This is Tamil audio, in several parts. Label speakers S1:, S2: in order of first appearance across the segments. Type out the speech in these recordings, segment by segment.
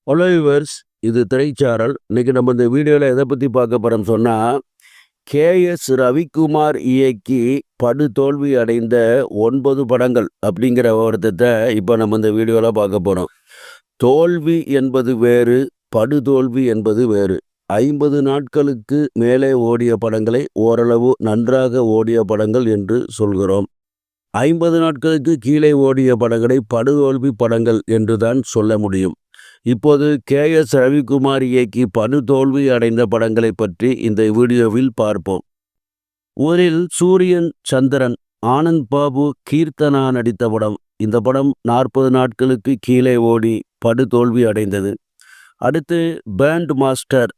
S1: ஹலோ வியூவர்ஸ், இது திரைச்சாரல். இன்னைக்கு நம்ம இந்த வீடியோவில் எதை பற்றி பார்க்க போகிறோம்னு சொன்னால், கேஎஸ் ரவிக்குமார் இயக்கி படுதோல்வி அடைந்த 9 படங்கள் அப்படிங்கிற ஒருத்தத்தை இப்போ நம்ம இந்த வீடியோவில் பார்க்க போகிறோம். தோல்வி என்பது வேறு, படுதோல்வி என்பது வேறு. 50 நாட்களுக்கு மேலே ஓடிய படங்களை ஓரளவு நன்றாக ஓடிய படங்கள் என்று சொல்கிறோம். 50 நாட்களுக்கு கீழே ஓடிய படங்களை படுதோல்வி படங்கள் என்று தான் சொல்ல முடியும். இப்போது கேஎஸ் ரவிக்குமார் இயக்கி படுதோல்வி அடைந்த படங்களை பற்றி இந்த வீடியோவில் பார்ப்போம். ஊரில் சூரியன் சந்திரன், ஆனந்த் பாபு, கீர்த்தனா நடித்த படம். இந்த படம் 40 நாட்களுக்கு கீழே ஓடி படுதோல்வி அடைந்தது. அடுத்து பேண்ட் மாஸ்டர்,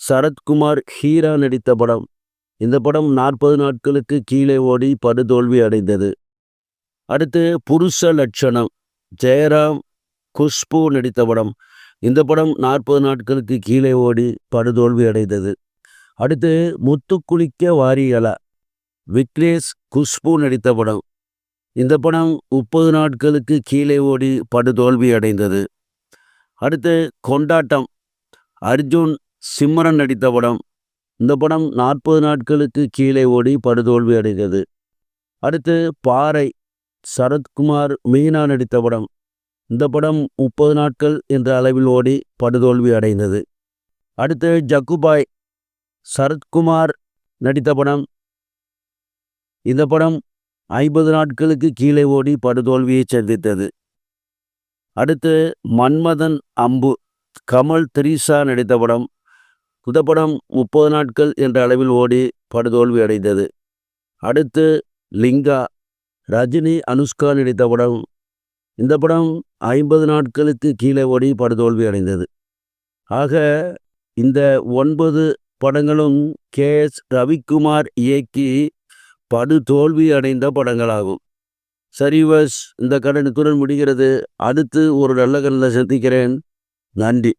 S1: சரத்குமார், ஹீரா நடித்த படம். இந்த படம் 40 நாட்களுக்கு கீழே ஓடி படுதோல்வி அடைந்தது. அடுத்து புருஷ லட்சணம், ஜெயராம், குஷ்பு நடித்த படம். இந்த படம் 40 நாட்களுக்கு கீழே ஓடி படுதோல்வி அடைந்தது. அடுத்து முத்துக்குளிக்க வாரியலா, விக்னேஷ், குஷ்பு நடித்த படம். இந்த படம் 30 நாட்களுக்கு கீழே ஓடி படுதோல்வி அடைந்தது. அடுத்து கொண்டாட்டம், அர்ஜுன், சிம்ரன் நடித்த படம். இந்த படம் 40 நாட்களுக்கு கீழே ஓடி படுதோல்வி அடைந்தது. அடுத்து பாறை, சரத்குமார், மீனா நடித்த படம். இந்த படம் 30 நாட்கள் என்ற அளவில் ஓடி படுதோல்வி அடைந்தது. அடுத்து ஜக்குபாய், சரத்குமார் நடித்த படம். இந்த படம் 50 நாட்களுக்கு கீழே ஓடி படுதோல்வியை சந்தித்தது. அடுத்து மன்மதன் அம்பு, கமல், திரிஷா நடித்த படம். இந்த படம் 30 நாட்கள் என்ற அளவில் ஓடி படுதோல்வி அடைந்தது. அடுத்து லிங்கா, ரஜினி, அனுஷ்கா நடித்த படம். இந்த படம் 50 நாட்களுக்கு கீழே ஓடி படுதோல்வி அடைந்தது. ஆக இந்த 9 படங்களும் கேஎஸ் ரவிக்குமார் இயக்கி படுதோல்வி அடைந்த படங்களாகும். சரி வியூவர்ஸ், இந்த கடன் இத்துடன் முடிகிறது. அடுத்து ஒரு நல்ல கண்ணில் சந்திக்கிறேன். நன்றி.